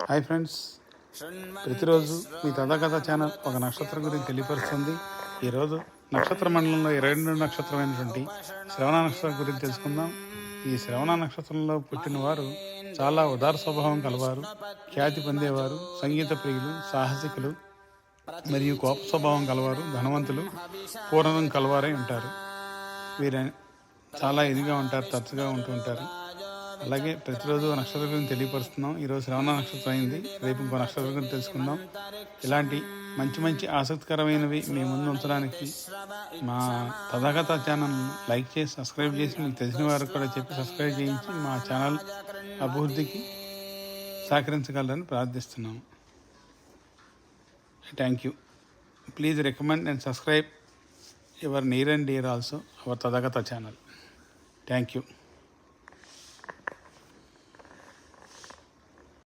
Hi friends, ప్రతిరోజు మీ Tathagata channel ఒక నక్షత్రం గురించి తెలియపరుస్తుంది. ఈరోజు నక్షత్ర మండలంలో 22 నక్షత్రమైనటువంటి శ్రవణ నక్షత్రం గురించి తెలుసుకుందాం. ఈ శ్రవణ నక్షత్రంలో పుట్టిన వారు చాలా ఉదార స్వభావం కలవారు, ఖ్యాతి పొందేవారు, సంగీత ప్రియులు, సాహసికులు మరియు కోప స్వభావం కలవారు, ధనవంతులు, పూర్ణం కలవారై ఉంటారు. వీరు చాలా ఇదిగా ఉంటారు, తరచుగా ఉంటుంటారు. అలాగే ప్రతిరోజు నక్షత్రం గురించి తెలియపరుస్తున్నాం. ఈరోజు శ్రవణ నక్షత్రం అయింది, రేపు ఇంకో నక్షత్రం గురించి తెలుసుకుందాం. ఇలాంటి మంచి మంచి ఆసక్తికరమైనవి మీ ముందు ఉంచడానికి మా తథాగత ఛానల్ లైక్ చేసి సబ్స్క్రైబ్ చేసి మీకు తెలిసిన వారికి కూడా చెప్పి సబ్స్క్రైబ్ చేయించి మా ఛానల్ అభివృద్ధికి సహకరించగలరని ప్రార్థిస్తున్నాము. Thank you. Please recommend and subscribe your near and dear also our Tathagata channel. Thank you.